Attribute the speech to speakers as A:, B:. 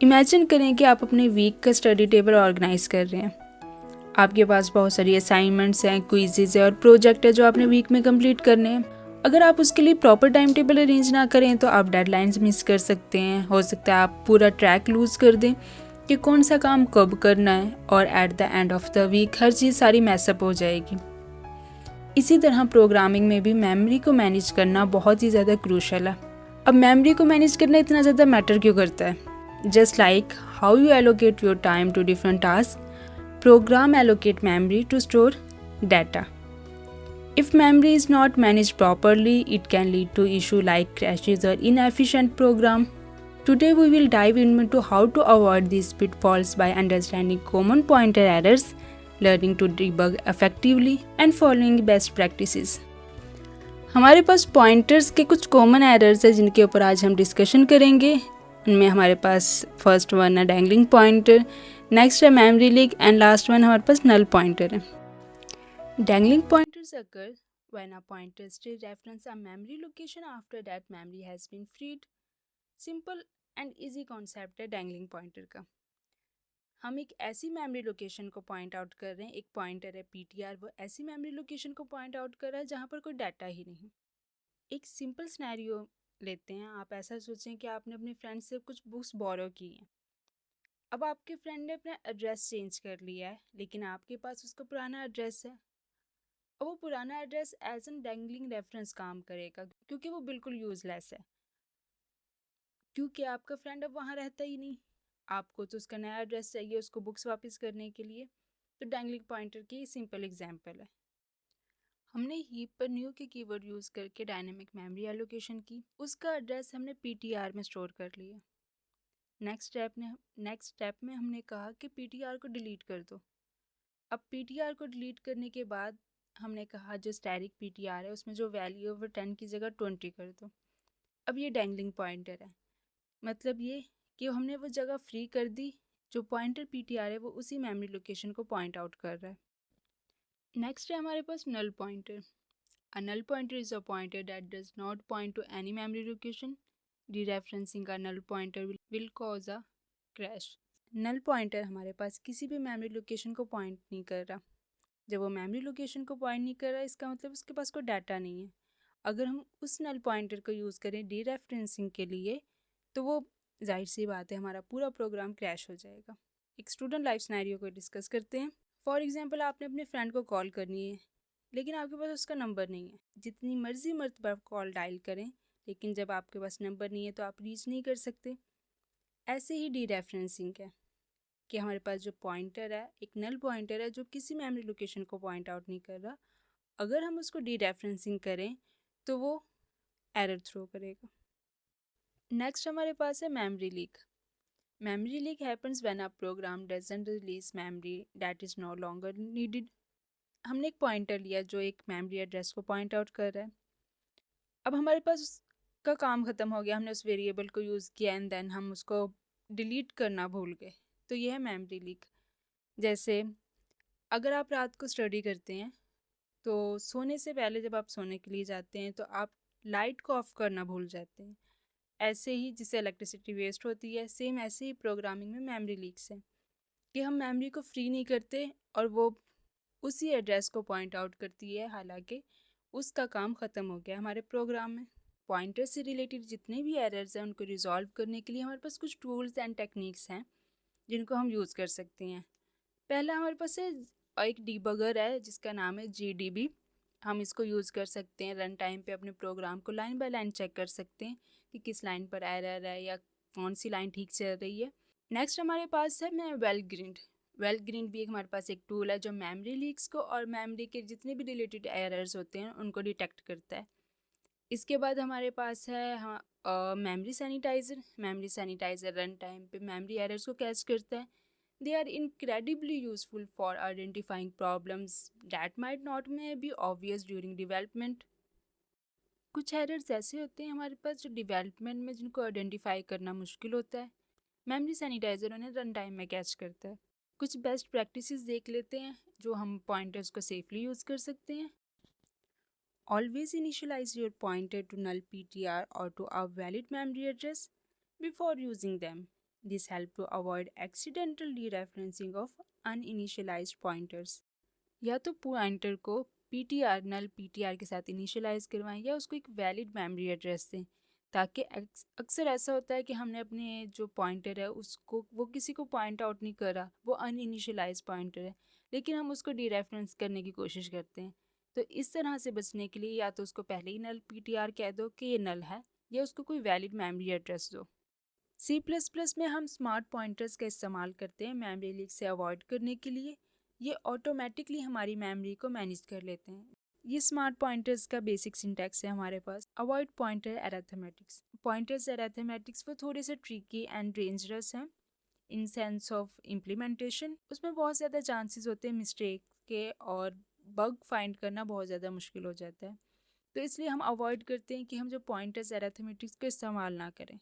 A: Imagine करें कि आप अपने वीक का स्टडी टेबल ऑर्गेनाइज कर रहे हैं। आपके पास बहुत सारी असाइनमेंट्स हैं, क्विजेज है और प्रोजेक्ट है जो आपने वीक में कंप्लीट करने हैं। अगर आप उसके लिए प्रॉपर टाइम टेबल अरेंज ना करें तो आप डेडलाइंस मिस कर सकते हैं। हो सकता है आप पूरा ट्रैक लूज़ कर दें कि कौन सा काम कब करना है, और at the end of the week हर चीज़ सारी मैसअप हो जाएगी। इसी तरह प्रोग्रामिंग में भी मेमोरी को मैनेज करना बहुत ही ज़्यादा क्रूशल है। अब मेमोरी को मैनेज करना इतना ज़्यादा मैटर क्यों करता है? Just like how you allocate your time to different task, program allocate memory to store data. If memory is not managed properly, it can lead to issues like crashes or inefficient program. Today we will dive into how to avoid these pitfalls by understanding common pointer errors, learning to debug effectively and following best practices. हमारे पास pointers के कुछ common errors हैं जिनके ऊपर आज हम discussion करेंगे। उनमें हमारे पास फर्स्ट वन है डैंगलिंग पॉइंटर, नेक्स्ट है memory leak and last one हमारे पास नल पॉइंटर है। Dangling pointers occur when a pointer still reference a memory location after that memory has been freed. Simple and easy concept है dangling pointer का। हम एक ऐसी memory location को point out कर रहे हैं, एक पॉइंटर है पीटीआर, वो ऐसी मेमोरी लोकेशन को पॉइंट आउट कर रहा है जहाँ पर कोई डाटा ही नहीं। एक सिंपल सिनेरियो लेते हैं। आप ऐसा सोचें कि आपने अपने फ्रेंड से कुछ बुक्स बोरो की हैं। अब आपके फ्रेंड ने अपना एड्रेस चेंज कर लिया है, लेकिन आपके पास उसका पुराना एड्रेस है। अब वो पुराना address as an dangling reference काम करेगा क्योंकि वो बिल्कुल यूजलेस है, क्योंकि आपका फ्रेंड अब वहाँ रहता ही नहीं। आपको तो उसका नया एड्रेस चाहिए उसको बुक्स वापस करने के लिए। तो डैंगलिंग पॉइंटर की सिंपल एग्जांपल है। हमने हीप पर न्यू के कीवर्ड यूज़ करके डायनेमिक मेमोरी एलोकेशन की। उसका एड्रेस हमने पीटीआर में स्टोर कर लिया। नेक्स्ट स्टेप में हमने कहा कि पीटीआर को डिलीट कर दो। अब पीटीआर को डिलीट करने के बाद हमने कहा जो स्टैटिक पीटीआर है उसमें जो वैल्यू है वो 10 की जगह 20 कर दो। अब ये डैंगलिंग पॉइंटर है, मतलब ये कि हमने वो जगह फ्री कर दी। जो पॉइंटर पीटीआर है वो उसी मेमोरी लोकेशन को पॉइंट आउट कर रहा है। नेक्स्ट है हमारे पास null pointer. A null pointer is a pointer that does not point to any memory location. Dereferencing a null pointer will cause a crash. Null pointer हमारे पास किसी भी memory location को point नहीं कर रहा। जब वो memory location को point नहीं कर रहा इसका मतलब उसके पास कोई डाटा नहीं है। अगर हम उस null pointer को यूज़ करें dereferencing के लिए तो वो जाहिर सी बात है हमारा पूरा प्रोग्राम क्रैश हो जाएगा। एक स्टूडेंट लाइफ सिनेरियो को डिस्कस करते हैं। फॉर एग्जांपल आपने अपने फ्रेंड को कॉल करनी है, लेकिन आपके पास उसका नंबर नहीं है। जितनी मर्जी मर्तबा कॉल डायल करें, लेकिन जब आपके पास नंबर नहीं है तो आप रीच नहीं कर सकते। ऐसे ही डीरेफरेंसिंग है कि हमारे पास जो पॉइंटर है एक नल पॉइंटर है जो किसी मेमोरी लोकेशन को पॉइंट आउट नहीं कर रहा। अगर हम उसको डीरेफरेंसिंग करें तो वो एरर थ्रो करेगा। नेक्स्ट हमारे पास है memory leak. Memory leak happens when a program doesn't release memory that is no longer needed. हमने एक पॉइंटर लिया जो एक मेमोरी एड्रेस को पॉइंट आउट कर रहा है। अब हमारे पास उसका काम ख़त्म हो गया, हमने उस वेरिएबल को यूज़ किया एंड देन हम उसको डिलीट करना भूल गए। तो यह है मेमोरी लीक। जैसे अगर आप रात को स्टडी करते हैं तो सोने से पहले जब आप सोने के लिए जाते हैं तो आप लाइट को ऑफ करना भूल जाते हैं। ऐसे ही जिससे इलेक्ट्रिसिटी वेस्ट होती है, सेम ऐसे ही प्रोग्रामिंग में मेमोरी लीक्स हैं कि हम मेमोरी को फ्री नहीं करते और वो उसी एड्रेस को पॉइंट आउट करती है, हालांकि उसका काम ख़त्म हो गया हमारे प्रोग्राम में। पॉइंटर से रिलेटेड जितने भी एरर्स हैं उनको रिजॉल्व करने के लिए हमारे पास कुछ टूल्स एंड टेक्निक्स हैं जिनको हम यूज़ कर सकते हैं। पहला हमारे पास है एक डिबगर है जिसका नाम है GDB। हम इसको यूज़ कर सकते हैं रन टाइम पे अपने प्रोग्राम को लाइन बाय लाइन चेक कर सकते हैं कि किस लाइन पर एरर है या कौन सी लाइन ठीक चल रही है। नेक्स्ट हमारे पास है मैं वेल ग्रीन्ड भी हमारे पास एक टूल है जो मेमोरी लीक्स को और मेमोरी के जितने भी रिलेटेड एरर्स होते हैं उनको डिटेक्ट करता है। इसके बाद हमारे पास है मेमोरी सैनिटाइज़र रन टाइम पे मेमोरी एरर्स को कैच करता है। They are incredibly useful for identifying problems that might not may be obvious during development. कुछ एरर्स ऐसे होते हैं हमारे पास जो डेवलपमेंट में जिनको आइडेंटिफाई करना मुश्किल होता है, मेमोरी सैनिटाइज़र उन्हें रन टाइम में कैच करता है। कुछ बेस्ट प्रैक्टिसेस देख लेते हैं जो हम पॉइंटर्स को सेफली यूज़ कर सकते हैं। Always initialize your pointer to null PTR or to a valid memory address before using them. This help to avoid accidental dereferencing of uninitialised pointers. या तो पॉइंटर को पीटीआर नल पीटीआर के साथ initialise करवाएं या उसको एक वैलिड मेमोरी एड्रेस दें, ताकि अक्सर ऐसा होता है कि हमने अपने जो पॉइंटर है उसको वो किसी को पॉइंट आउट नहीं करा, वो अनइनिशियलाइज पॉइंटर है, लेकिन हम उसको डीरेफरेंस करने की कोशिश करते हैं। तो इस तरह से बचने के लिए या तो उसको पहले ही नल पीटीआर कह दो कि ये नल है, या उसको कोई वैलिड मेमोरी एड्रेस दो। C++ में हम स्मार्ट पॉइंटर्स का इस्तेमाल करते हैं मेमोरी लीक से अवॉइड करने के लिए। ये ऑटोमेटिकली हमारी मेमोरी को मैनेज कर लेते हैं। ये स्मार्ट पॉइंटर्स का बेसिक सिंटैक्स है हमारे पास। Avoid pointer arithmetics. Pointers arithmetics वो थोड़े से ट्रिकी एंड डेंजरस हैं इन सेंस ऑफ इम्प्लीमेंटेशन। उसमें बहुत ज़्यादा चांसेस होते हैं मिस्टेक के, और बग फाइंड करना बहुत ज़्यादा मुश्किल हो जाता है। तो इसलिए हम अवॉइड करते हैं कि हम जो पॉइंटर्स अरिथमेटिक्स को इस्तेमाल ना करें।